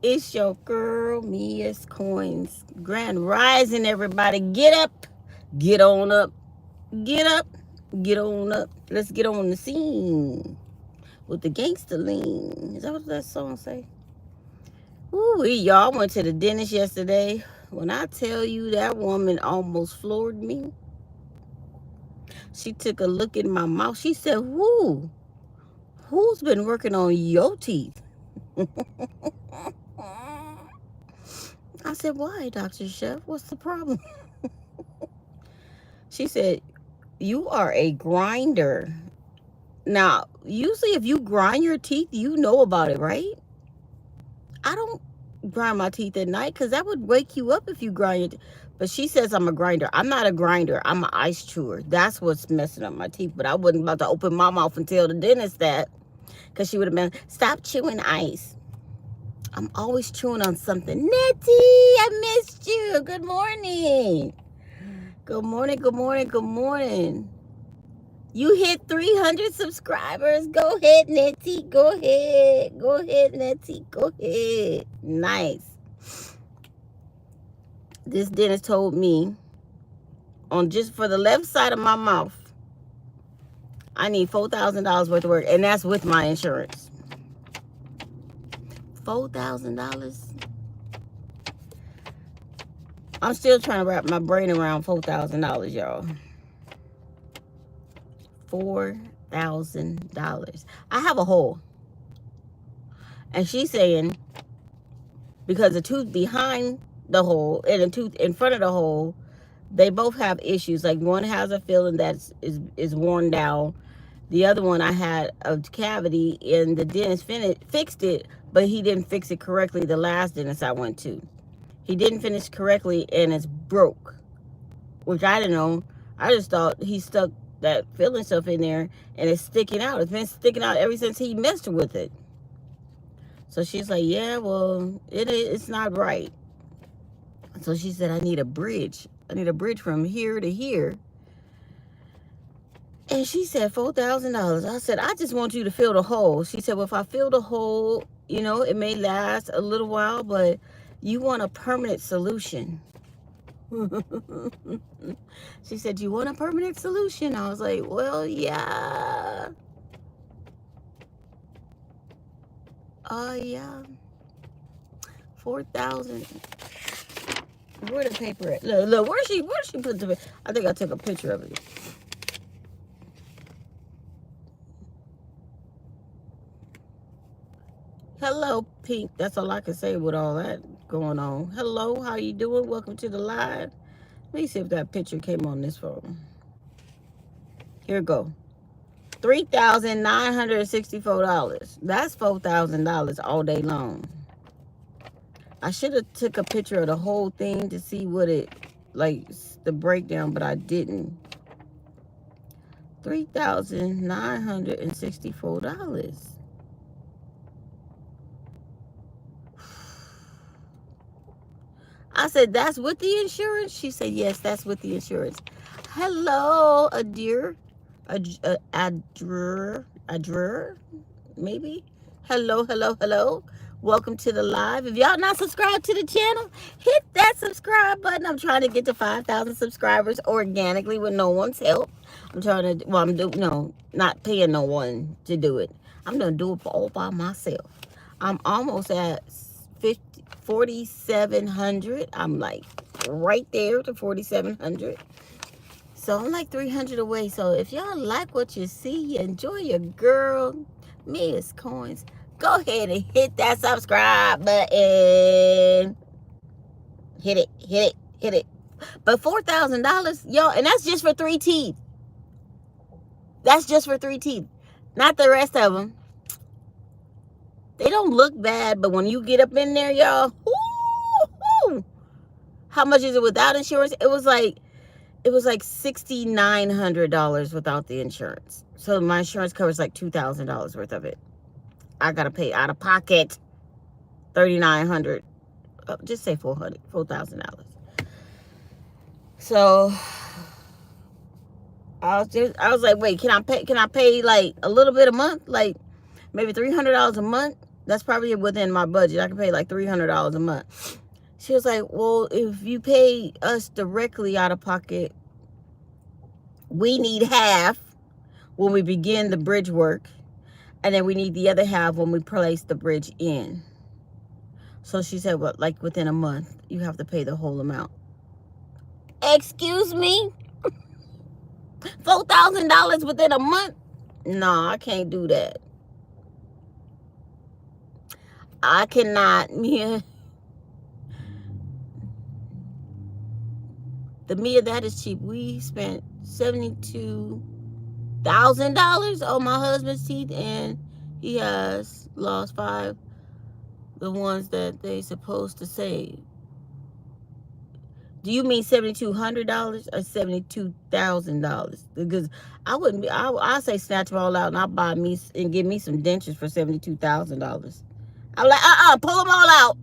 It's your girl, Mia's Coins. Grand Rising, everybody. Get up. Get on up. Get up. Get on up. Let's get on the scene with the gangster lean. Is that what that song say? Ooh, y'all went to the dentist yesterday. When I tell you that woman almost floored me, she took a look in my mouth. She said, who's been working on your teeth? I said, why, Dr. Chef? What's the problem? She said, you are a grinder. Now, usually if you grind your teeth, you know about it, right? I don't grind my teeth at night because that would wake you up if you grind your teeth. But she says I'm a grinder. I'm not a grinder. I'm an ice chewer. That's what's messing up my teeth. But I wasn't about to open my mouth and tell the dentist that because she would have been, stop chewing ice. I'm always chewing on something. Nettie, I missed you. Good morning. Good morning, good morning, good morning. You hit 300 subscribers. Go ahead, Nettie. Go ahead. Go ahead, Nettie. Go ahead. Nice. This dentist told me on just for the left side of my mouth, I need $4,000 worth of work, and that's with my insurance. $4,000. I'm still trying to wrap my brain around $4,000, y'all. $4,000. I have a hole. And she's saying because the tooth behind the hole and the tooth in front of the hole, they both have issues. Like one has a feeling that is worn down. The other one, I had a cavity and the dentist fixed it, but he didn't fix it correctly. The last dentist I went to, he didn't finish correctly and it's broke, which I didn't know. I just thought he stuck that filling stuff in there and it's sticking out. It's been sticking out ever since he messed with it. So she's like, yeah, well, it's not right. So she said, I need a bridge. I need a bridge from here to here. And she said, $4,000. I said, I just want you to fill the hole. She said, well, if I fill the hole, it may last a little while, but you want a permanent solution. She said, you want a permanent solution? I was like, well, yeah. Yeah. 4,000. Where the paper at? Look, where she put the, I think I took a picture of it. Hello, Pink. That's all I can say with all that going on. Hello, how you doing? Welcome to the live. Let me see if that picture came on this phone. Here we go. $3,964. That's $4,000 all day long. I should have took a picture of the whole thing to see what it, like, the breakdown, but I didn't. $3,964. I said, that's with the insurance? She said, yes, that's with the insurance. Hello, Adir. Adrer, maybe? Hello. Welcome to the live. If y'all not subscribed to the channel, hit that subscribe button. I'm trying to get to 5,000 subscribers organically with no one's help. I'm trying to, well, not paying no one to do it. I'm going to do it all by myself. I'm almost at 4,700. I'm like right there to 4,700. So I'm like 300 away. So if y'all like what you see, you enjoy your girl, Mia's Coins, go ahead and hit that subscribe button. Hit it. But $4,000, y'all, and that's just for 3 teeth. That's just for 3 teeth. Not the rest of them. They don't look bad, but when you get up in there, y'all, how much is it without insurance? It was like $6,900 without the insurance. So my insurance covers like $2,000 worth of it. I gotta pay out of pocket $3,900. Just say $4,000. So I was like, wait, can I pay like a little bit a month, like maybe $300 a month? That's probably within my budget. I can pay like $300 a month. She was like, well, if you pay us directly out of pocket, we need half when we begin the bridge work, and then we need the other half when we place the bridge in. So she said, well, like within a month, you have to pay the whole amount. Excuse me? $4,000 within a month? No, I can't do that. I cannot. Yeah. The Meya, that is cheap. We spent $72,000 on my husband's teeth, and he has lost 5, the ones that they supposed to save. Do you mean $7,200 or $72,000? Because I wouldn't be. I say snatch them all out and I'll buy me and give me some dentures for $72,000. I'm like, pull them all out.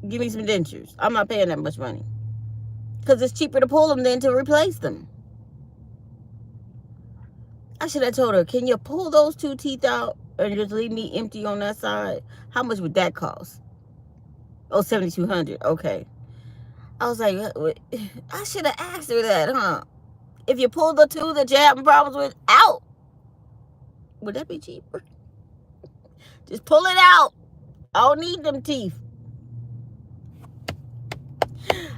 Give me some dentures. I'm not paying that much money, because it's cheaper to pull them than to replace them. I should have told her, can you pull those 2 teeth out and just leave me empty on that side? How much would that cost? Oh, $7,200. Okay. I was like, I should have asked her that, huh? If you pull the 2 that you're having problems with out, would that be cheaper? Just pull it out. I don't need them teeth.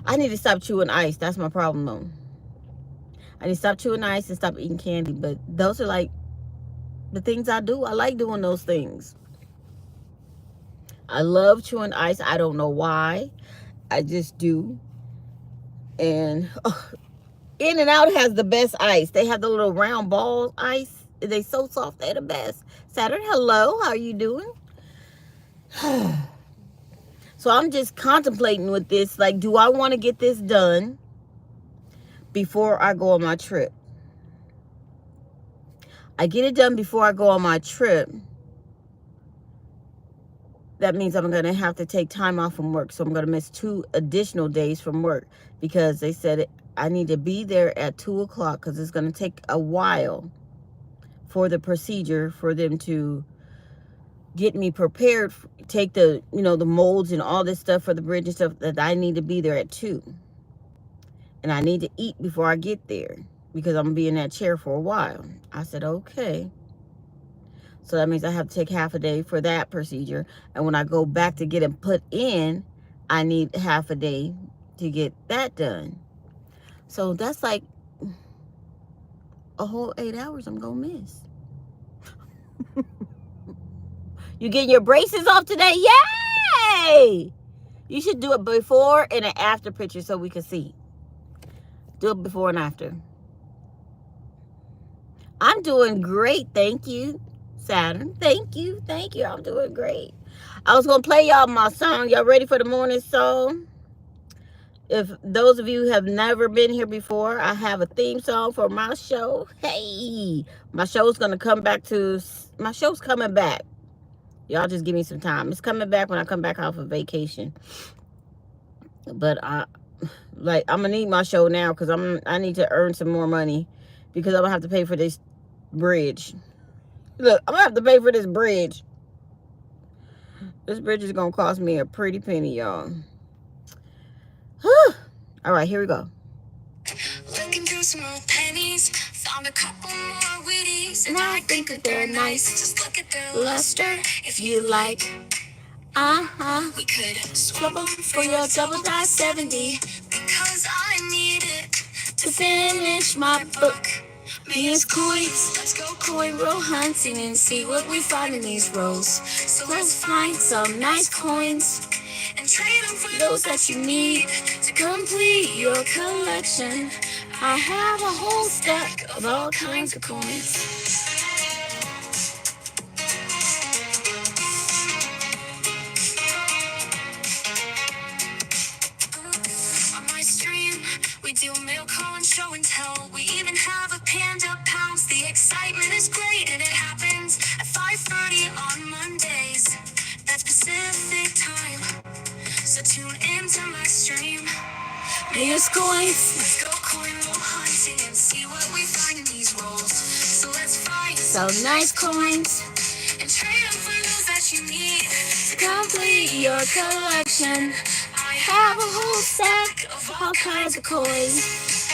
I need to stop chewing ice. That's my problem, though. I need to stop chewing ice and stop eating candy. But those are like the things I do. I like doing those things. I love chewing ice. I don't know why. I just do. And In-N-Out has the best ice. They have the little round ball ice. They're so soft. They're the best. Saturn, hello. How are you doing? So I'm just contemplating with this. Like, do I want to get this done before I go on my trip? I get it done before I go on my trip. That means I'm going to have to take time off from work. So I'm going to miss 2 additional days from work, because they said I need to be there at 2 o'clock, because it's going to take a while for the procedure, for them to get me prepared, take the, the molds and all this stuff for the bridge and stuff, that I need to be there at 2. And I need to eat before I get there, because I'm going to be in that chair for a while. I said, okay. So that means I have to take half a day for that procedure. And when I go back to get it put in, I need half a day to get that done. So that's like a whole 8 hours I'm going to miss. You getting your braces off today? Yay! You should do it before and an after picture so we can see. Do it before and after. I'm doing great. Thank you, Saturn. Thank you. Thank you. I'm doing great. I was going to play y'all my song. Y'all ready for the morning song? If those of you have never been here before, I have a theme song for my show. Hey, my show's going to come back to... My show's coming back. Y'all just give me some time. It's coming back when I come back off of vacation. But I'm gonna need my show now, because I need to earn some more money, because I'm gonna have to pay for this bridge. Look, I'm gonna have to pay for this bridge. This bridge is gonna cost me a pretty penny, y'all. All right, here we go. Looking through some old pennies, found a couple more Wheaties, and I think that they're nice. Just look at their luster, if you like. We could swap them for your double die 70, because I need it to finish my book. MEYASCOINS, let's go coin roll hunting and see what we find in these rolls. So let's find some nice coins and trade them for those that you need to complete your collection. I have a whole stack of all kinds of coins. We do mail call and show and tell. We even have a Panda Pounce. The excitement is great and it happens at 5:30 on Mondays. That's Pacific time. So tune into my stream. MEYASCOINS. Let's go coin roll hunting and see what we find in these rolls. So let's find some nice coins and trade them for those to complete your collection. I have a whole stack of all kinds of coins.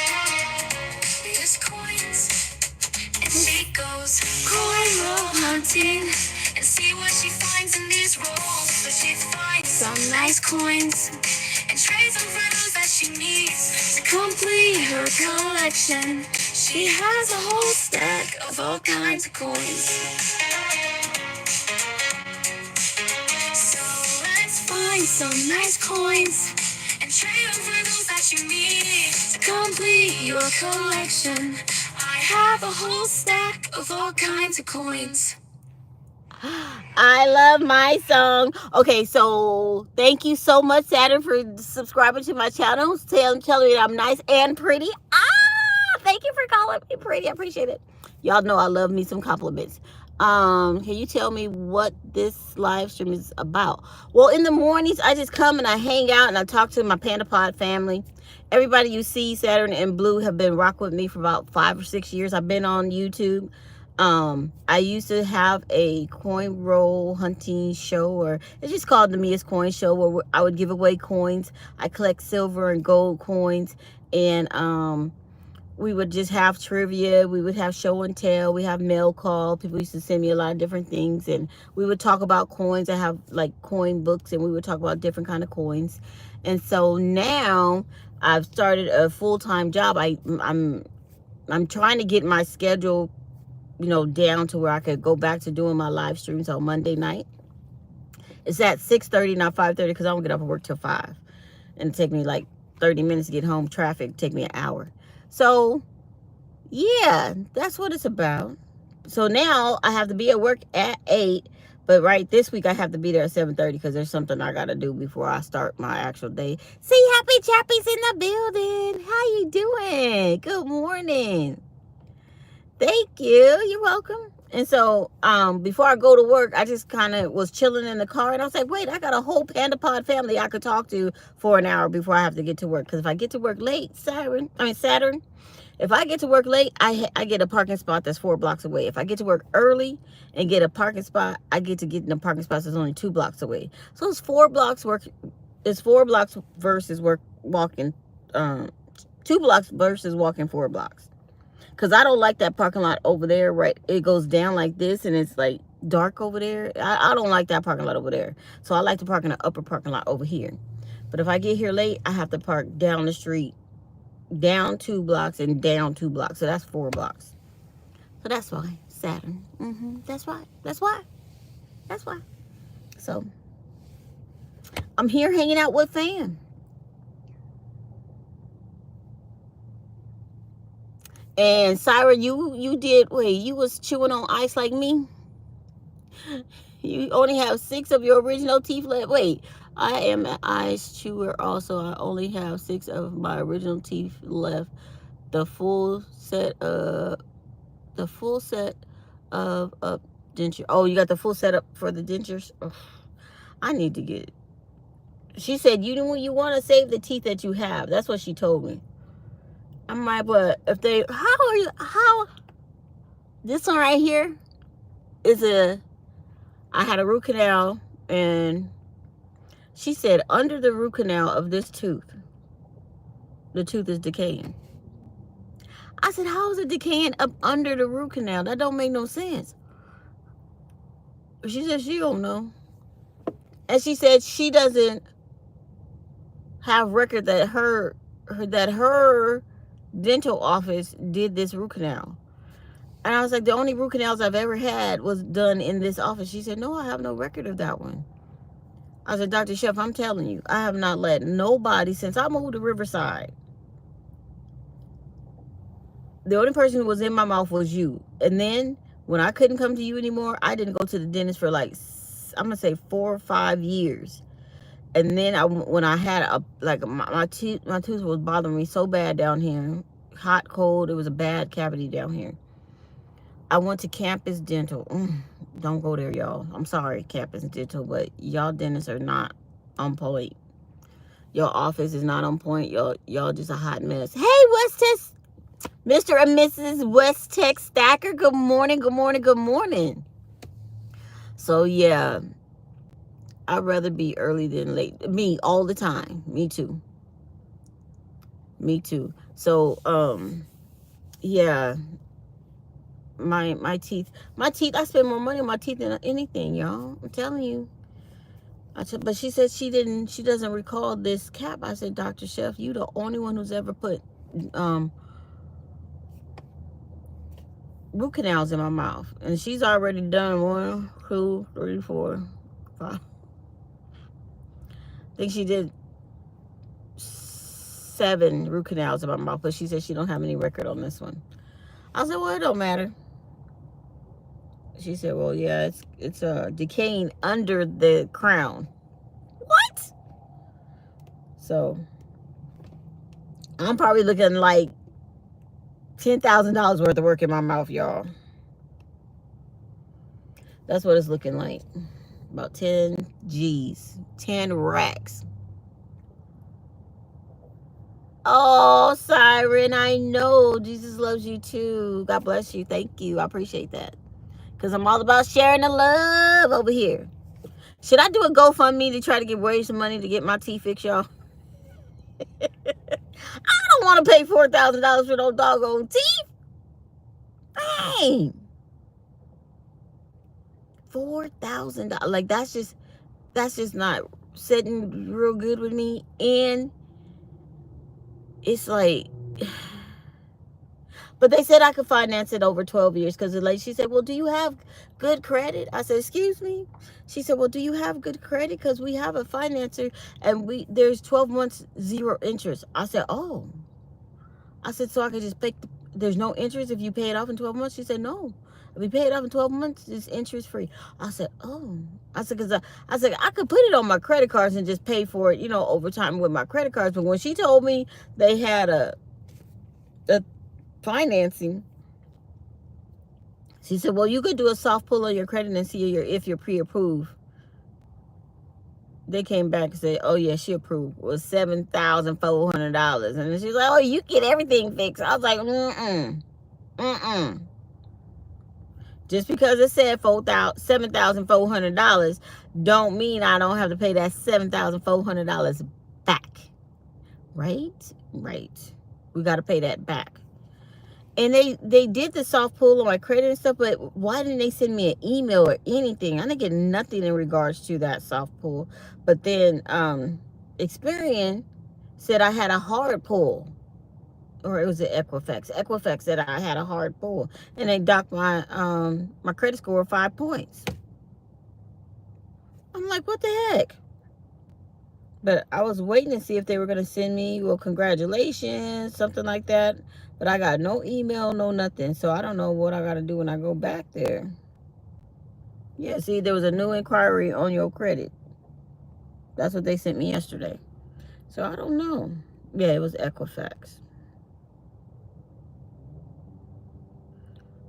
There's coins, and she goes coin roll hunting and see what she finds in these rolls. But she finds some nice coins and trades them for those that she needs to complete her collection. She has a whole stack of all kinds of coins. So let's find some nice coins and trade them for those that you need to complete your collection. I have a whole stack of all kinds of coins. I love my song. Okay, so thank you so much, Saturn, for subscribing to my channel. Telling me that I'm nice and pretty. Thank you for calling me pretty. I appreciate it. Y'all know I love me some compliments. Can you tell me what this live stream is about? Well, in the mornings, I just come and I hang out and I talk to my Panda Pod family. Everybody you see, Saturn and Blue, have been rocking with me for about 5 or 6 years. I've been on YouTube. I used to have a coin roll hunting show, or it's just called the Meya's Coin Show, where I would give away coins. I collect silver and gold coins, and we would just have trivia. We would have show and tell. We have mail call. People used to send me a lot of different things, and we would talk about coins. I have like coin books, and we would talk about different kind of coins. And so now I've started a full-time job. I'm trying to get my schedule, down to where I could go back to doing my live streams on Monday night. It's at 6:30, not 5:30, because I don't get up and work till 5. And it take me like 30 minutes to get home. Traffic take me an hour. So, yeah, that's what it's about. So now I have to be at work at 8. But this week I have to be there at 7:30 because there's something I got to do before I start my actual day. See, Happy Chappy's in the building. How you doing? Good morning. Thank you. You're welcome. And so before I go to work, I just kind of was chilling in the car. And I was like, wait, I got a whole Panda Pod family I could talk to for an hour before I have to get to work. Because if I get to work late, Saturn, if I get to work late, I get a parking spot that's 4 blocks away. If I get to work early and get a parking spot, I get to get in a parking spot that's only 2 blocks away. So it's 4 blocks versus walking 2 blocks versus walking 4 blocks. Because I don't like that parking lot over there, right? It goes down like this, and it's like dark over there. I don't like that parking lot over there. So I like to park in the upper parking lot over here. But if I get here late, I have to park down the street, down 2 blocks and down 2 blocks. So that's 4 blocks. So that's why, Saturn. That's why. That's why. That's why. So I'm here hanging out with fam. And Syra, you did, you was chewing on ice like me? You only have 6 of your original teeth left. Wait, I am an ice chewer also. I only have 6 of my original teeth left. The full set of denture. Oh, you got the full setup for the dentures? Ugh, I need to get it. She said, you want to save the teeth that you have. That's what she told me. I'm like, but if they, how, this one right here is I had a root canal, and she said under the root canal of this tooth, the tooth is decaying. I said, how is it decaying up under the root canal? That don't make no sense. She said she don't know. And she said she doesn't have record that her dental office did this root canal. And I was like, the only root canals I've ever had was done in this office. She said, no, I have no record of that one. I said, Dr. Chef, I'm telling you, I have not let nobody, since I moved to Riverside, the only person who was in my mouth was you. And then when I couldn't come to you anymore, I didn't go to the dentist for like, I'm going to say 4 or 5 years. And then when I had my tooth was bothering me so bad down here, hot, cold, it was a bad cavity down here. I went to Campus Dental. Don't go there, y'all. I'm sorry, Campus Dental, but y'all dentists are not on point. Your office is not on point. Y'all just a hot mess. Hey, West Tex, Mr. and Mrs. West Tex Stacker. Good morning, good morning, good morning. So yeah. I'd rather be early than late. Me, all the time. Me too. Me too. So, yeah, my teeth, I spend more money on my teeth than anything, y'all. I'm telling you. But she said she doesn't recall this cap. I said, Dr. Chef, you the only one who's ever put root canals in my mouth. And she's already done 1, 2, 3, 4, 5. I think she did 7 root canals in my mouth, but she said she don't have any record on this one. I said, well, it don't matter. She said, well, yeah, it's decaying under the crown. What? So I'm probably looking like $10,000 worth of work in my mouth, y'all. That's what it's looking like. About 10 G's, 10 racks. Oh, Siren, I know. Jesus loves you too. God bless you. Thank you. I appreciate that. Because I'm all about sharing the love over here. Should I do a GoFundMe to try to raise some money to get my teeth fixed, y'all? I don't want to pay $4,000 for those doggone teeth. Dang. $4,000. Like, that's just not sitting real good with me. And it's like, but they said I could finance it over 12 years because the lady, she said, well, do you have good credit? I said, excuse me? She said, well, do you have good credit? Because we have a financer and there's 12 months, 0 interest. I said, oh. I said, so I could just pay, there's no interest if you pay it off in 12 months? She said, no. If you pay it off in 12 months, it's interest free. I said, oh. I said, because I said, I could put it on my credit cards and just pay for it, over time with my credit cards. But when she told me they had a financing, she said, well, you could do a soft pull on your credit and see if you're pre-approved. They came back and said, oh, yeah, she approved. It was $7,400. And then she's like, oh, you get everything fixed. I was like, Just because it said $7,400 don't mean I don't have to pay that $7,400 back. Right? Right. We got to pay that back. And they did the soft pull on my credit and stuff, but why didn't they send me an email or anything? I didn't get nothing in regards to that soft pull. But then Experian said I had a hard pull. Or it was an Equifax. Equifax said I had a hard pull. And they docked my my credit score 5 points. I'm like, what the heck? But I was waiting to see if they were going to send me, well, congratulations, something like that. But I got no email, no nothing. So I don't know what I got to do when I go back there. Yeah, see, there was a new inquiry on your credit. That's what they sent me yesterday. So I don't know. Yeah, it was Equifax.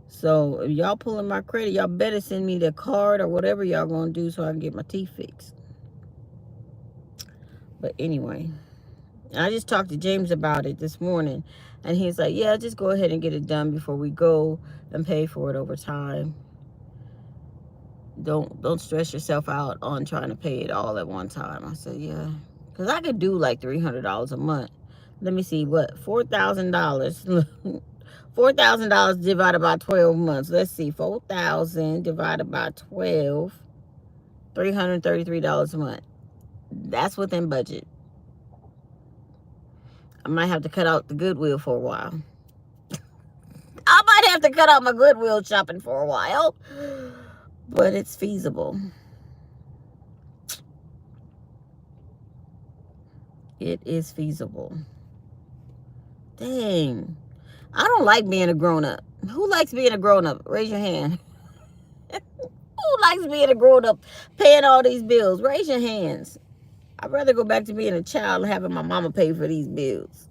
So if y'all pulling my credit, y'all better send me the card or whatever y'all going to do so I can get my teeth fixed. But anyway, I just talked to James about it this morning. And he's like, yeah, just go ahead and get it done before we go and pay for it over time. Don't stress yourself out on trying to pay it all at one time. I said, yeah. Because I could do like $300 a month. Let me see, what? $4,000. $4,000 divided by 12 months. Let's see, 4,000 divided by 12. $333 a month. That's within budget. I might have to cut out the Goodwill for a while. I might have to cut out my Goodwill shopping for a while. But it's feasible. It is feasible. Dang. I don't like being a grown-up. Who likes being a grown-up? Raise your hand. Who likes being a grown-up, paying all these bills? Raise your hands. I'd rather go back to being a child and having my mama pay for these bills.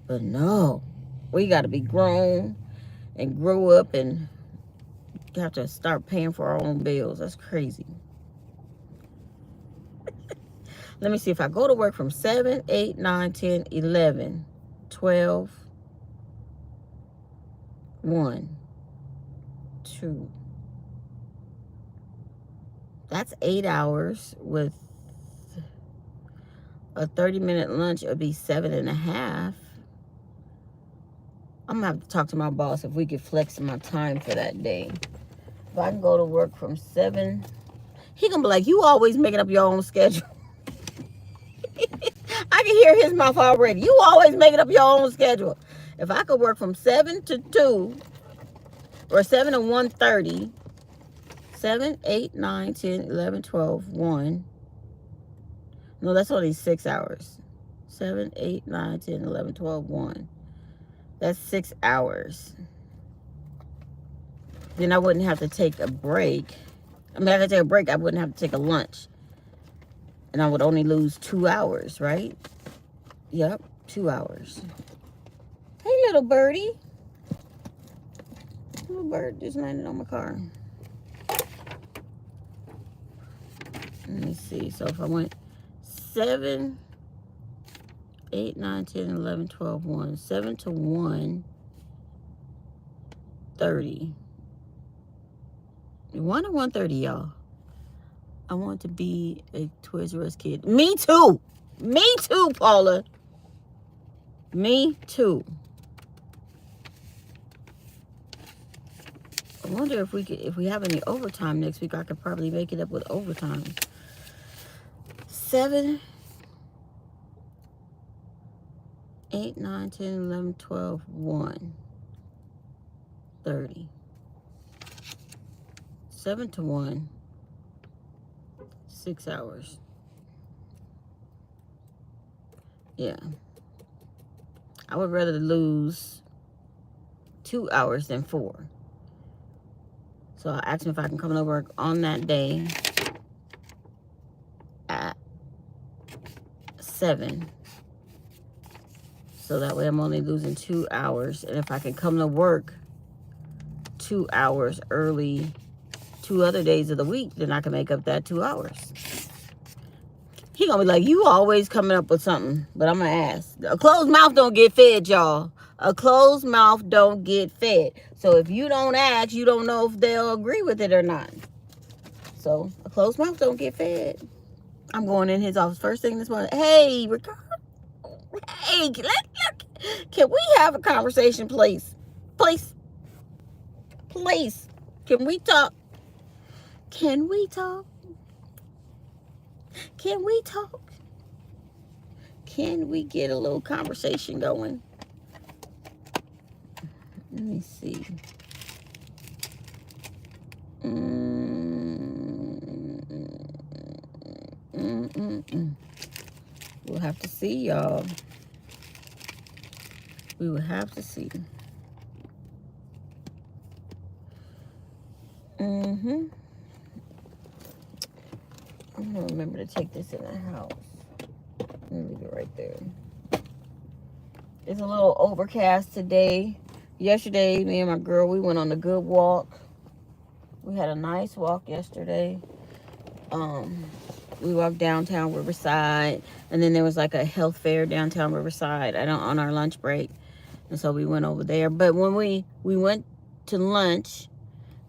But no, we got to be grown and grow up and have to start paying for our own bills. That's crazy. Let me see. If I go to work from 7, 8, 9, 10, 11, 12, 1, 2, That's 8 hours. With a 30-minute lunch, it would be 7.5. I'm gonna have to talk to my boss if we could flex my time for that day. If I can go to work from 7, he gonna be like, you always making up your own schedule. I can hear his mouth already. You always making up your own schedule. If I could work from 7 to 2 or 7 to 1:30, 7, 8, 9, 10, 11, 12, 1. No, that's only 6 hours. 7, 8, 9, 10, 11, 12, 1. That's 6 hours. Then I wouldn't have to take a break. I mean, I could take a break. I wouldn't have to take a lunch. And I would only lose 2 hours, right? Yep, 2 hours. Hey, little birdie. Little bird just landed on my car. Let me see. So if I went 7, 8, 9, 10, 11, 12, 1. 7 to 1:30. 1 to 1:30, y'all. I want to be a Toys R Us kid. Me too. Me too, Paula. Me too. I wonder if we have any overtime next week. I could probably make it up with overtime. 7, 8, 9, 10, 11, 12, 1:30. 7 to 1. 6 hours. Yeah. I would rather lose 2 hours than 4. So I asked him if I can come to work on that day at 7. So that way I'm only losing 2 hours. And if I can come to work 2 hours early 2 other days of the week, then I can make up that 2 hours. He gonna be like, you always coming up with something. But I'm gonna ask. A closed mouth don't get fed, y'all. A closed mouth don't get fed. So if you don't ask, you don't know if they'll agree with it or not. So a closed mouth don't get fed. I'm going in his office first thing this morning. Hey, Ricardo. Hey, can we have a conversation, please? Please. Please. Can we talk? Can we talk? Can we talk? Can we get a little conversation going? Let me see. We'll have to see, y'all. We will have to see. I'm gonna remember to take this in the house. Let me leave it right there. It's a little overcast today. Yesterday, me and my girl, we went on a good walk. We had a nice walk yesterday. We walked downtown Riverside, and then there was like a health fair downtown Riverside on our lunch break, and so we went over there. But when we went to lunch,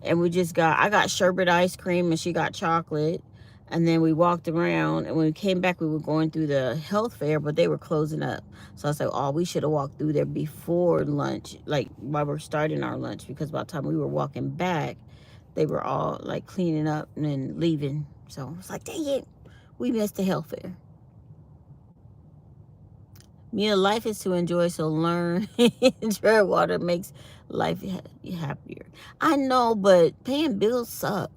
and I got sherbet ice cream, and she got chocolate. And then we walked around, and when we came back, we were going through the health fair, but they were closing up. So I was like, oh, we should have walked through there before lunch, like while we're starting our lunch, because by the time we were walking back, they were all like cleaning up and then leaving. So I was like, dang it, we missed the health fair. Life is to enjoy, so learn. Enjoy water makes life happier. I know, but paying bills suck.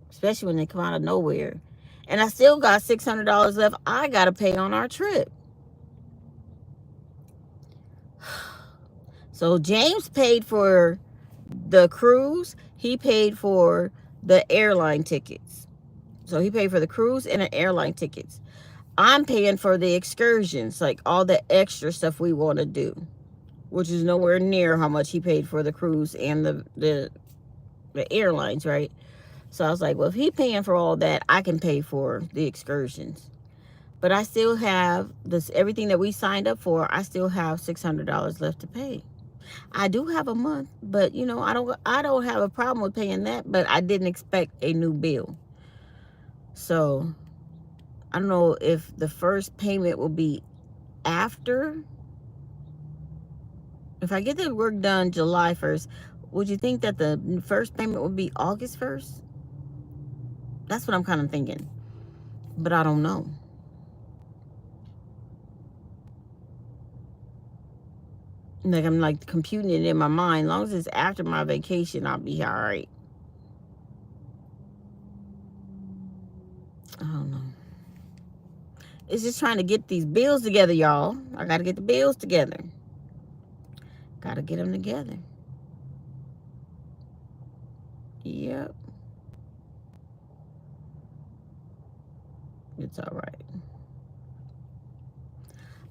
Especially when they come out of nowhere. And I still got $600 left I got to pay on our trip. So James paid for the cruise. He paid for the airline tickets. So he paid for the cruise and the airline tickets. I'm paying for the excursions, like all the extra stuff we want to do, which is nowhere near how much he paid for the cruise and the airlines, right? So I was like, well, if he's paying for all that, I can pay for the excursions. But I still have everything that we signed up for. I still have $600 left to pay. I do have a month, but you know, I don't have a problem with paying that, but I didn't expect a new bill. So I don't know if the first payment will be after. If I get the work done July 1st, would you think that the first payment would be August 1st? That's what I'm kind of thinking, but I don't know. Like, I'm like computing it in my mind. As long as it's after my vacation, I'll be all right. I don't know. It's just trying to get these bills together, y'all. I got to get the bills together. Got to get them together. Yep. It's all right.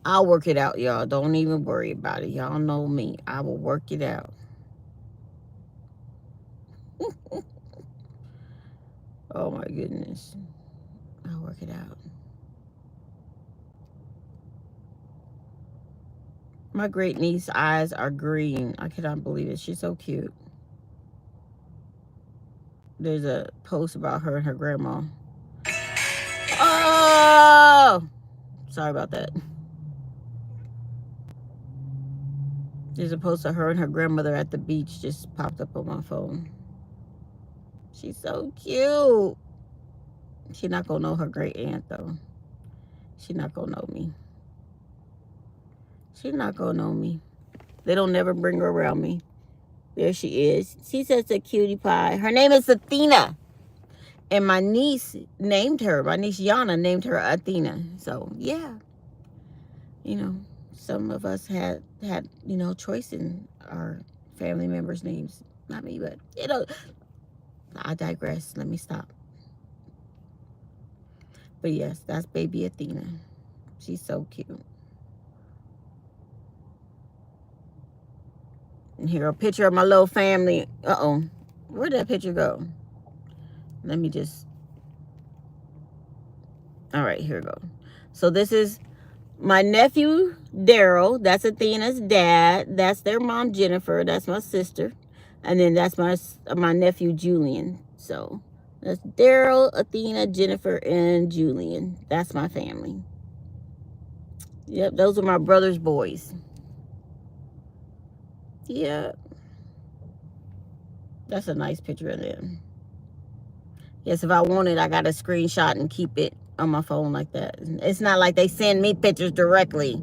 I'll work it out, y'all. Don't even worry about it. Y'all know me. I will work it out. Oh, my goodness. I'll work it out. My great niece's eyes are green. I cannot believe it. She's so cute. There's a post about her and her grandma. Oh! Sorry about that. There's a post of her and her grandmother at the beach just popped up on my phone. She's so cute. She's not going to know her great aunt, though. She's not going to know me. She's not going to know me. They don't never bring her around me. There she is. She's such a cutie pie. Her name is Athena. And my niece named her. My niece Yana named her Athena. So, yeah. You know, some of us had you know, choice in our family members' names. Not me, but, you know, I digress. Let me stop. But, yes, that's baby Athena. She's so cute. And here, a picture of my little family. Uh-oh. Where'd that picture go? Let me just... All right, here we go. So this is my nephew, Daryl. That's Athena's dad. That's their mom, Jennifer. That's my sister. And then that's my nephew, Julian. So that's Daryl, Athena, Jennifer, and Julian. That's my family. Yep, those are my brother's boys. Yeah. That's a nice picture of them. Yes, if I want it, I got to screenshot and keep it on my phone like that. It's not like they send me pictures directly.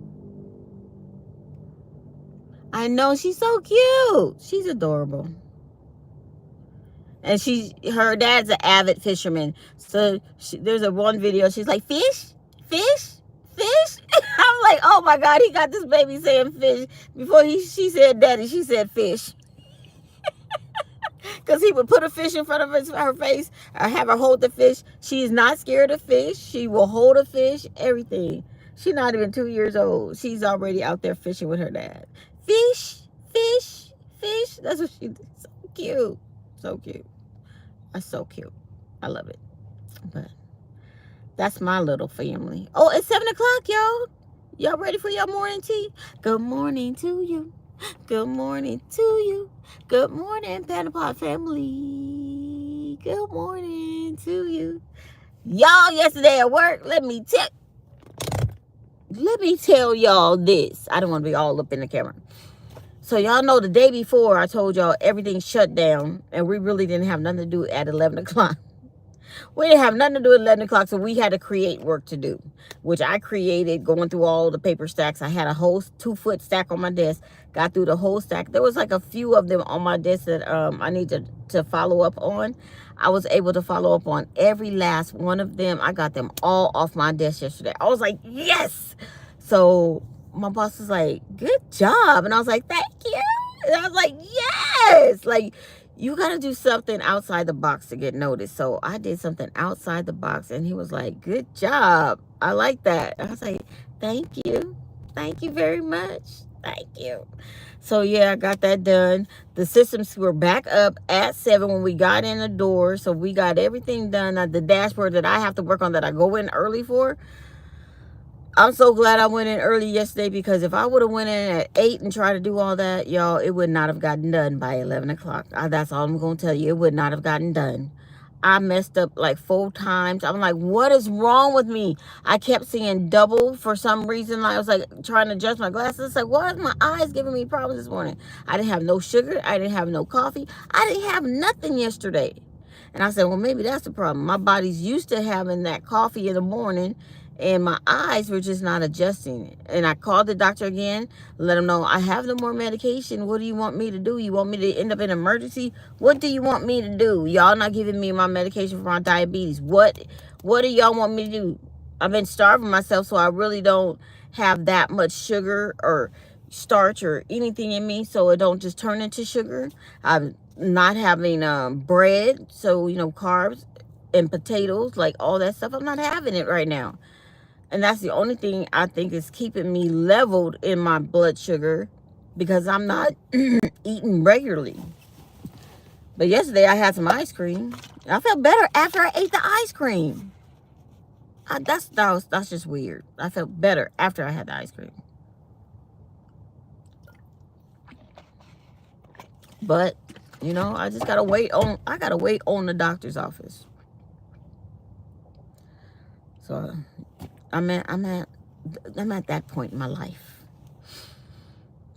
I know, she's so cute. She's adorable. And her dad's an avid fisherman. So there's one video. She's like, fish, fish, fish. I'm like, oh my God, he got this baby saying fish. Before she said daddy, she said fish. Because he would put a fish in front of her face, or have her hold the fish. She's not scared of fish. She will hold a fish, everything. She's not even 2 years old. She's already out there fishing with her dad. Fish, fish, fish. That's what she did. So cute. So cute. That's so cute. I love it. But that's my little family. Oh, it's 7 o'clock, y'all. Y'all ready for your morning tea? Good morning to you. Good morning to you. Good morning, Panda Pod family. Good morning to you. Y'all, yesterday at work, let me tell y'all this. I don't want to be all up in the camera. So y'all know the day before I told y'all everything shut down and we really didn't have nothing to do at 11 o'clock. We didn't have nothing to do at 11 o'clock, so we had to create work to do, which I created going through all the paper stacks. I had a whole 2-foot stack on my desk, got through the whole stack. There was like a few of them on my desk that I needed to follow up on. I was able to follow up on every last one of them. I got them all off my desk yesterday. I was like, yes! So my boss was like, good job. And I was like, thank you. And I was like, yes! Like, you got to do something outside the box to get noticed. So I did something outside the box, and he was like, good job. I like that. I was like, thank you. Thank you very much. Thank you. So, yeah, I got that done. The systems were back up at 7 when we got in the door. So we got everything done. The dashboard that I have to work on that I go in early for, I'm so glad I went in early yesterday, because if I would have went in at 8 and tried to do all that, y'all, it would not have gotten done by 11 o'clock. That's all I'm going to tell you. It would not have gotten done. I messed up like 4 times. I'm like, what is wrong with me? I kept seeing double for some reason. I was like trying to adjust my glasses. It's like, why is my eyes giving me problems this morning? I didn't have no sugar. I didn't have no coffee. I didn't have nothing yesterday. And I said, well, maybe that's the problem. My body's used to having that coffee in the morning, and my eyes were just not adjusting. And I called the doctor again, let him know I have no more medication. What do you want me to do? You want me to end up in emergency? What do you want me to do? Y'all not giving me my medication for my diabetes. What do y'all want me to do? I've been starving myself, so I really don't have that much sugar or starch or anything in me, so it don't just turn into sugar. I'm not having bread, so carbs and potatoes, like all that stuff. I'm not having it right now. And that's the only thing I think is keeping me leveled in my blood sugar, because I'm not eating regularly. But yesterday I had some ice cream. I felt better after I ate the ice cream. That's just weird. I felt better after I had the ice cream. But, I just gotta wait on the doctor's office. So I'm at that point in my life.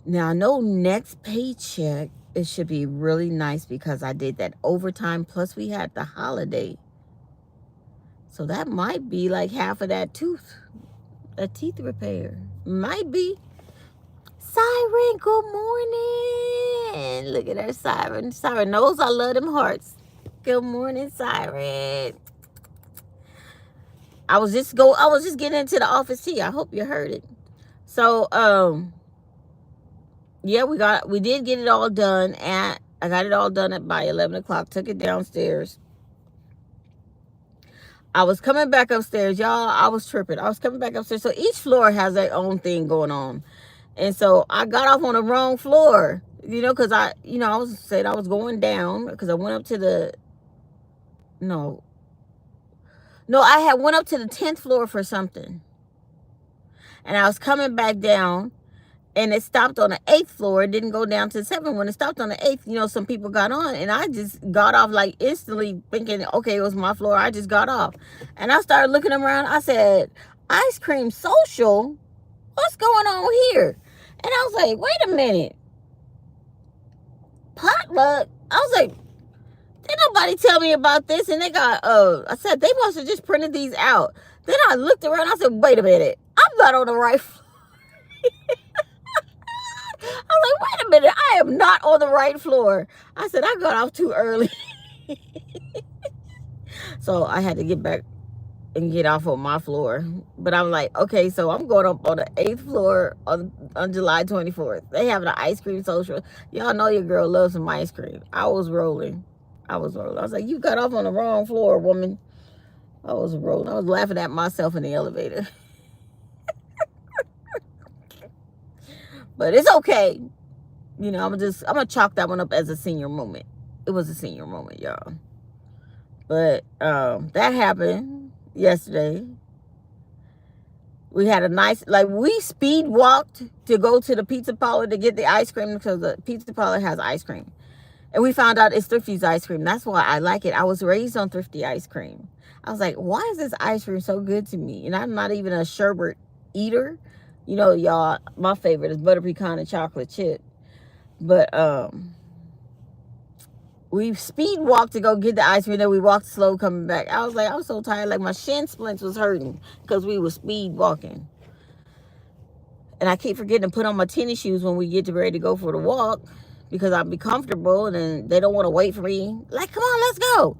Now I know next paycheck it should be really nice, because I did that overtime, plus we had the holiday. So that might be like half of that teeth repair. Might be. Siren, good morning. Look at her, Siren. Siren knows I love them hearts. Good morning, Siren. I was just getting into the office tea. I hope you heard it. So, yeah, we did get it all done I got it all done by 11 o'clock. Took it downstairs. I was coming back upstairs, y'all. I was tripping. I was coming back upstairs. So each floor has their own thing going on. And so I got off on the wrong floor, because I was going down, because I went up to the, I had went up to the 10th floor for something. And I was coming back down, and it stopped on the 8th floor. It didn't go down to the 7th. When it stopped on the 8th, some people got on, and I just got off like instantly, thinking, okay, it was my floor. I just got off. And I started looking around. I said, ice cream social? What's going on here? And I was like, wait a minute. Potluck? I was like, did nobody tell me about this? And they got, I said, they must have just printed these out. Then I looked around. I said, wait a minute. I'm not on the right floor. I was like, wait a minute. I am not on the right floor. I said, I got off too early. So I had to get back and get off on my floor. But I'm like, okay, so I'm going up on the 8th floor on July 24th. They having an ice cream social. Y'all know your girl loves some ice cream. I was rolling. I was like, you got off on the wrong floor, woman. I was rolling. I was laughing at myself in the elevator. But it's okay. I'm gonna chalk that one up as a senior moment. It was a senior moment, y'all. But that happened yesterday. We had a nice, we speed walked to go to the pizza parlor to get the ice cream, because the pizza parlor has ice cream. And we found out it's Thrifty's ice cream. That's why I like it. I was raised on Thrifty ice cream. I was like, why is this ice cream so good to me? And I'm not even a sherbet eater. Y'all, my favorite is butter pecan and chocolate chip. But we speed walked to go get the ice cream. Then we walked slow coming back. I was like, I was so tired. Like my shin splints was hurting, because we were speed walking. And I keep forgetting to put on my tennis shoes when we get ready to go for the walk, because I'll be comfortable, and then they don't want to wait for me. Like, come on, let's go.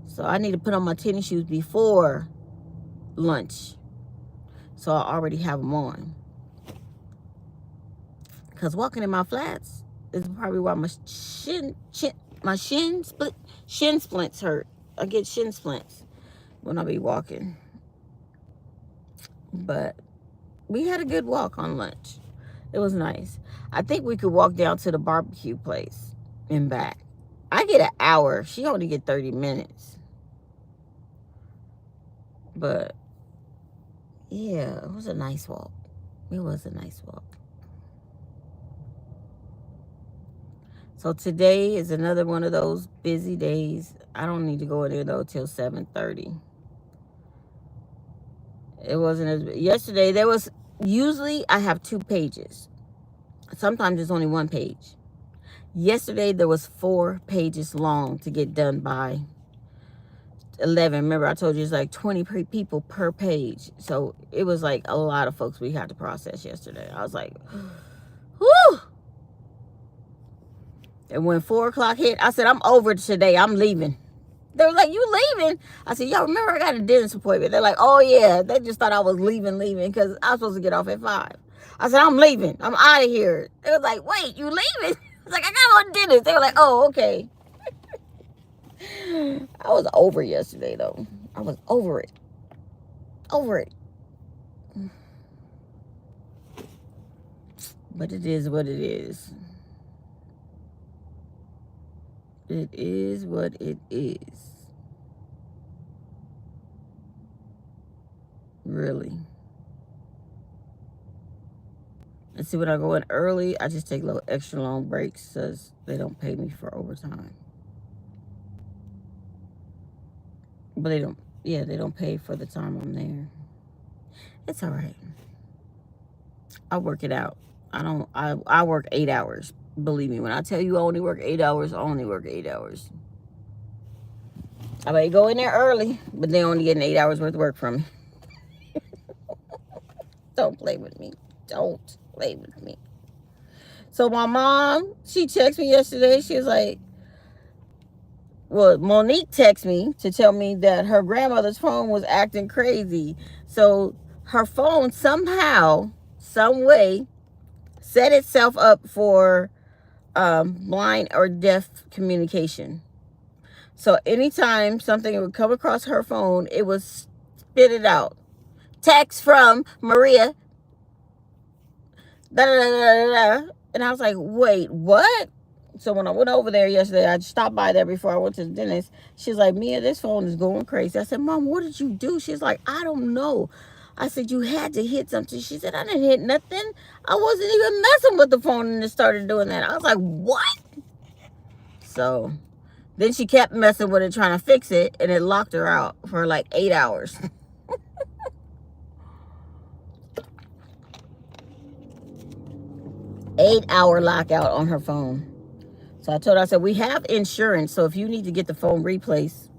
So I need to put on my tennis shoes before lunch, so I already have them on. Because walking in my flats is probably why my shin splints hurt. I get shin splints when I be walking. But we had a good walk on lunch. It was nice. I think we could walk down to the barbecue place and back. I get an hour. She only get 30 minutes. But yeah, it was a nice walk. It was a nice walk. So today is another one of those busy days. I don't need to go in there though till 7:30. It wasn't as yesterday. There was usually I have 2 pages. Sometimes it's only 1 page. Yesterday there was 4 pages long to get done by 11. Remember I told you it's like 20 people per page. So it was like a lot of folks we had to process yesterday. I was like, whew. And when 4 o'clock hit, I said, I'm over it today. I'm leaving. They were like, you leaving? I said, y'all remember I got a dentist appointment. They're like, oh yeah. They just thought I was leaving because I was supposed to get off at 5. I said, I'm leaving. I'm out of here. They was like, wait, you leaving? I was like, I got a dentist. They were like, oh, okay. I was over yesterday though. I was over it. Over it. But it is what it is. It is what it is. Really. And see, when I go in early, I just take little extra long breaks because they don't pay me for overtime. But they don't pay for the time I'm there. It's all right. I'll work it out. I work 8 hours. Believe me, when I tell you I only work 8 hours, I only work 8 hours. I may go in there early, but they only get 8 hours worth of work from me. Don't play with me. Don't play with me. So my mom, she texted me yesterday. She was like, well, Monique texted me to tell me that her grandmother's phone was acting crazy. So her phone somehow, some way, set itself up for blind or deaf communication. So anytime something would come across her phone, it would spit it out. Text from Maria. Da, da, da, da, da. And I was like, wait, what? So when I went over there yesterday, I stopped by there before I went to the dentist. She's like, Mia, this phone is going crazy. I said, Mom, what did you do? She's like, I don't know. I said, you had to hit something. She said, I didn't hit nothing. I wasn't even messing with the phone and it started doing that. I was like, what? So then she kept messing with it, trying to fix it, and it locked her out for like 8 hours. 8-hour lockout on her phone. So I told her, I said, we have insurance, so if you need to get the phone replaced,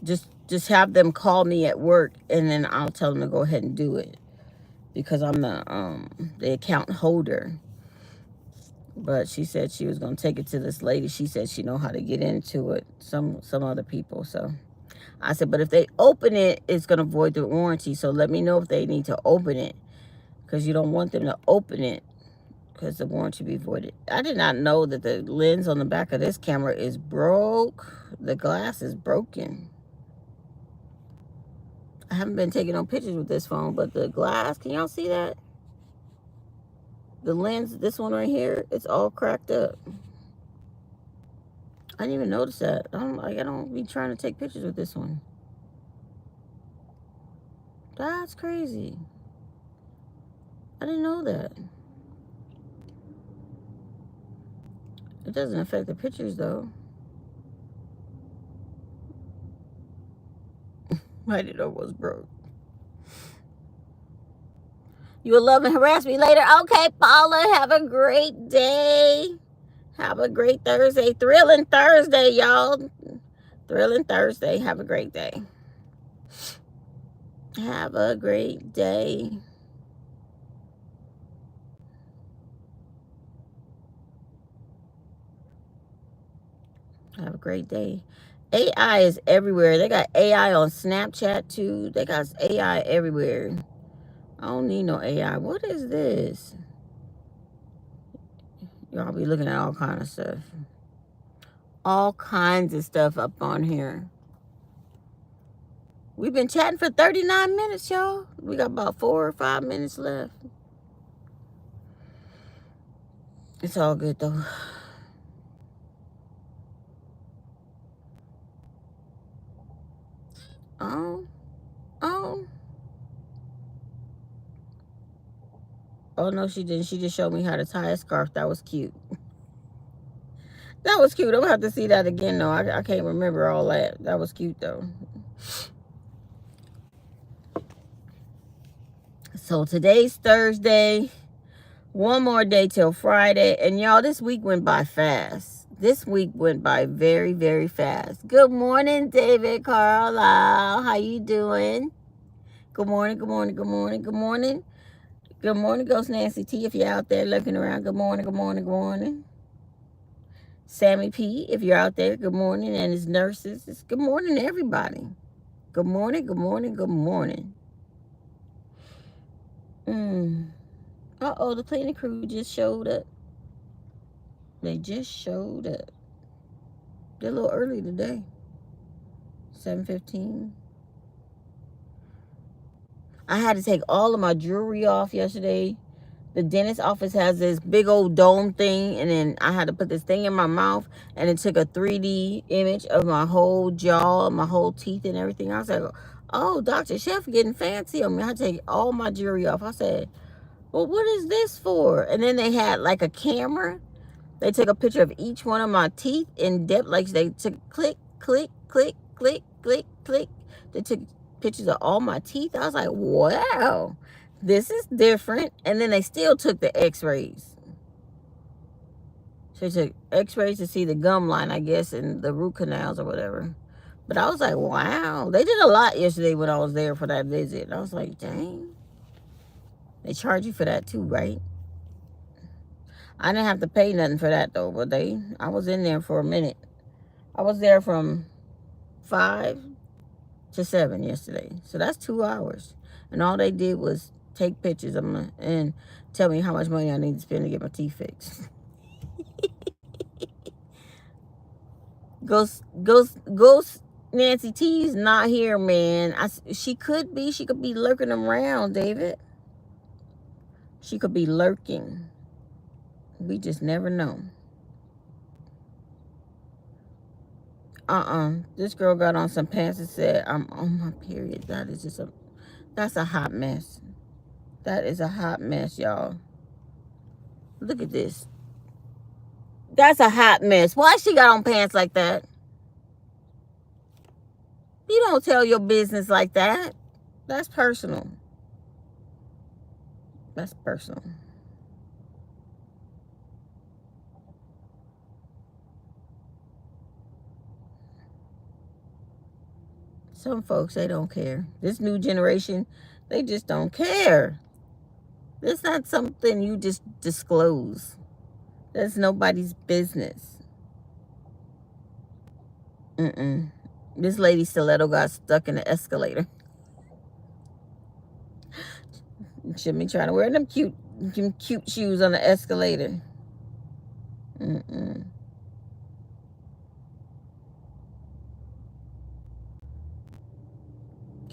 just have them call me at work, and then I'll tell them to go ahead and do it, because I'm the account holder. But she said she was going to take it to this lady. She said she know how to get into it, some other people. So I said, but if they open it, it's going to void the warranty. So let me know if they need to open it, because you don't want them to open it because the warranty be voided. I did not know that the lens on the back of this camera is broke. The glass is broken. I haven't been taking no pictures with this phone, but the glass, can y'all see that? The lens, this one right here, it's all cracked up. I didn't even notice that. I don't be trying to take pictures with this one. That's crazy. I didn't know that. It doesn't affect the pictures though. I didn't know it was broke. You will love and harass me later. Okay, Paula, have a great day. Have a great Thursday. Thrilling Thursday, y'all. Thrilling Thursday. Have a great day. Have a great day. Have a great day. AI is everywhere. They got AI on Snapchat too. They got AI everywhere. I don't need no AI. What is this? Y'all be looking at all kind of stuff. All kinds of stuff up on here. We've been chatting for 39 minutes, y'all. We got about 4 or 5 minutes left. It's all good though. Oh. Oh, no, she didn't. She just showed me how to tie a scarf. That was cute. That was cute. I'm going to have to see that again, though. I can't remember all that. That was cute, though. So today's Thursday. One more day till Friday. And y'all, this week went by fast. This week went by very, very fast. Good morning, David Carlisle. How you doing? Good morning, good morning, good morning, good morning. Good morning, Ghost Nancy T, if you're out there looking around. Good morning, good morning, good morning. Sammy P, if you're out there, good morning. And his nurses, it's good morning to everybody. Good morning, good morning, good morning. Uh-oh, the cleaning crew just showed up. They just showed up. They're a little early today. 7:15. I had to take all of my jewelry off yesterday. The dentist office has this big old dome thing, and then I had to put this thing in my mouth, and it took a 3D image of my whole jaw, my whole teeth, and everything. I was like, oh, Dr. Chef getting fancy on me. I had to take all my jewelry off. I said, well, what is this for? And then they had like a camera. They took a picture of each one of my teeth in depth. Like they took click, click, click, click, click, click. They took pictures of all my teeth. I was like, wow, this is different. And then they still took the x-rays. So they took x-rays to see the gum line, I guess, and the root canals or whatever. But I was like, wow. They did a lot yesterday when I was there for that visit. I was like, dang. They charge you for that too, right? I didn't have to pay nothing for that though, but I was in there for a minute. I was there from 5 to 7 yesterday. So that's 2 hours. And all they did was take pictures of me and tell me how much money I need to spend to get my teeth fixed. Ghost Nancy T's not here, man. She could be lurking around, David. She could be lurking. We just never know. This girl got on some pants and said, I'm on my period. That's a hot mess. That is a hot mess, y'all. Look at this. That's a hot mess. Why she got on pants like that? You don't tell your business like that. That's personal. That's personal. Some folks, they don't care. This new generation, they just don't care. It's not something you just disclose. That's nobody's business. This lady stiletto got stuck in the escalator. Shouldn't be trying to wear them cute shoes on the escalator.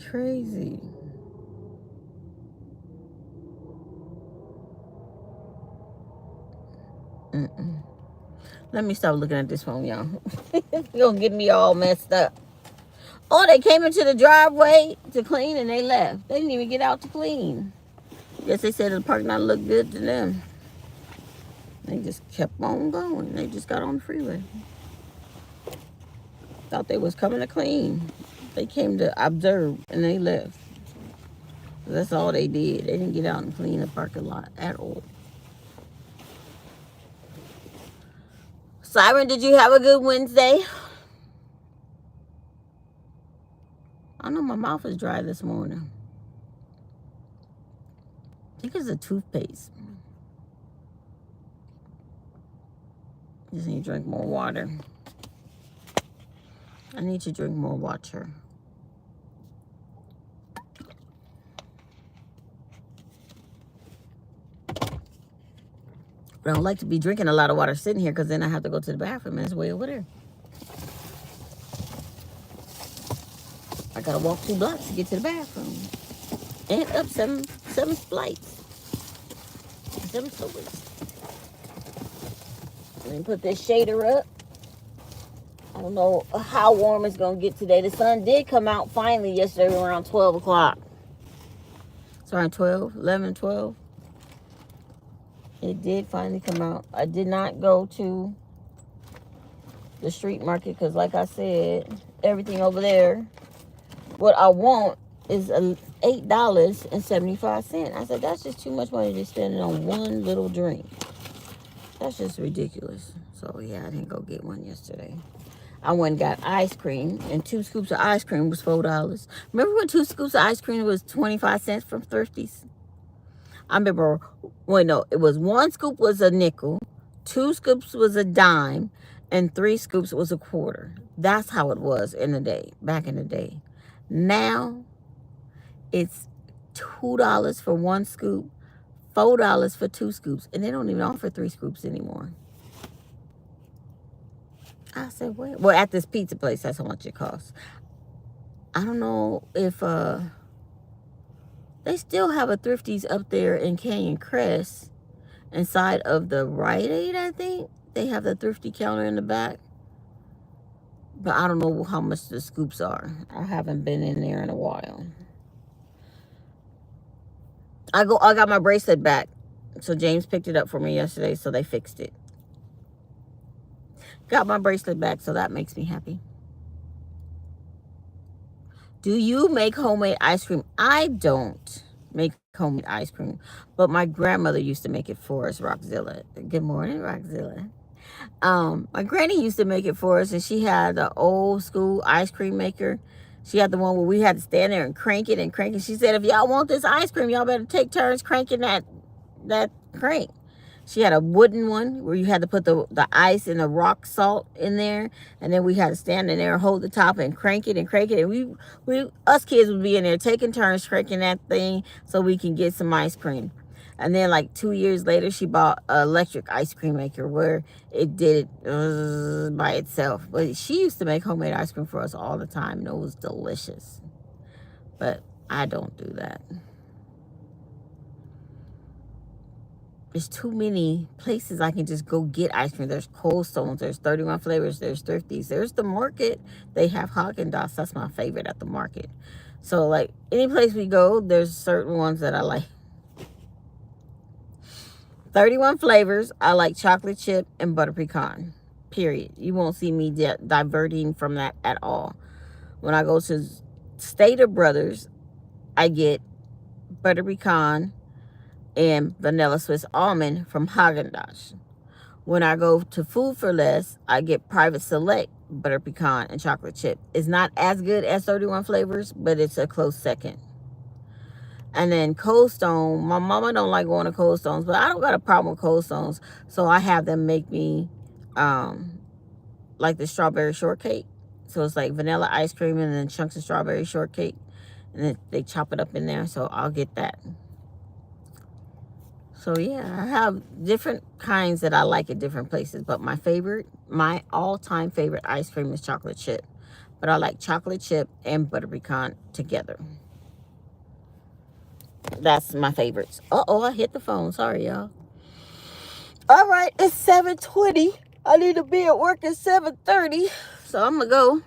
Crazy. Let me stop looking at this phone, y'all. It's gonna get me all messed up. Oh, they came into the driveway to clean and they left. They didn't even get out to clean. Guess they said the parking lot looked good to them. They just kept on going. They just got on the freeway. Thought they was coming to clean. They came to observe and they left. That's all they did. They didn't get out and clean the parking lot at all. Siren, did you have a good Wednesday? I know my mouth is dry this morning. I think it's a toothpaste. Just need to drink more water. I need to drink more water. But I don't like to be drinking a lot of water sitting here because then I have to go to the bathroom and it's way over there. I gotta walk 2 blocks to get to the bathroom. And up seven flights. 7 stories. Let me put this shader up. I don't know how warm it's gonna get today. The sun did come out finally yesterday around 12 o'clock. It's around 12, 11, 12. It did finally come out. I did not go to the street market because, like I said, everything over there, what I want is $8.75. I said, that's just too much money to spend on one little drink. That's just ridiculous. So, yeah, I didn't go get one yesterday. I went and got ice cream, and 2 scoops of ice cream was $4. Remember when 2 scoops of ice cream was 25 cents from Thrifties? I remember, well, no, it was 1 scoop was a nickel, 2 scoops was a dime, and 3 scoops was a quarter. That's how it was in the day, back in the day. Now, it's $2 for 1 scoop, $4 for 2 scoops, and they don't even offer 3 scoops anymore. I said, wait. Well, at this pizza place, that's how much it costs. I don't know if they still have a Thrifties up there in Canyon Crest inside of the Rite Aid, I think. They have the Thrifty counter in the back. But I don't know how much the scoops are. I haven't been in there in a while. I got my bracelet back. So James picked it up for me yesterday, so they fixed it. Got my bracelet back, so that makes me happy. Do you make homemade ice cream? I don't make homemade ice cream, but my grandmother used to make it for us, Rockzilla. Good morning, Rockzilla. My granny used to make it for us, and she had the old school ice cream maker. She had the one where we had to stand there and crank it and crank it. She said, if y'all want this ice cream, y'all better take turns cranking that crank. She had a wooden one where you had to put the ice and the rock salt in there. And then we had to stand in there, hold the top and crank it and crank it. And us kids would be in there taking turns cranking that thing so we can get some ice cream. And then like 2 years later, she bought an electric ice cream maker where it did it by itself. But she used to make homemade ice cream for us all the time. And it was delicious. But I don't do that. There's too many places I can just go get ice cream. There's Cold Stones. There's 31 Flavors. There's Thrifties. There's the market. They have Haagen-Dazs. That's my favorite at the market. So, like, any place we go, there's certain ones that I like. 31 Flavors, I like chocolate chip and butter pecan. Period. You won't see me diverting from that at all. When I go to Stater Brothers, I get butter pecan and vanilla Swiss almond from Haagen-Dazs. When I go to Food for Less, I get Private Select butter pecan and chocolate chip. It's not as good as 31 Flavors, but it's a close second. And then Cold Stone, my mama don't like going to Cold Stones, but I don't got a problem with Cold Stones, so I have them make me like the strawberry shortcake. So it's like vanilla ice cream and then chunks of strawberry shortcake, and then they chop it up in there, so I'll get that. So, yeah, I have different kinds that I like at different places. But my all-time favorite ice cream is chocolate chip. But I like chocolate chip and butter pecan together. That's my favorites. Uh-oh, I hit the phone. Sorry, y'all. All right, it's 7:20. I need to be at work at 7:30. So I'm going to go.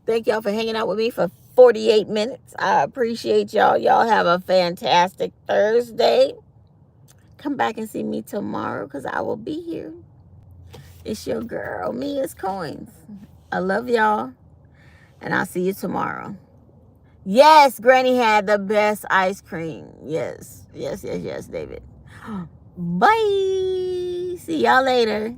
Thank y'all for hanging out with me for 48 minutes. I appreciate y'all. Y'all have a fantastic Thursday. Come back and see me tomorrow because I will be here. It's your girl, MEYASCOINS. I love y'all. And I'll see you tomorrow. Yes, Granny had the best ice cream. Yes, David. Bye. See y'all later.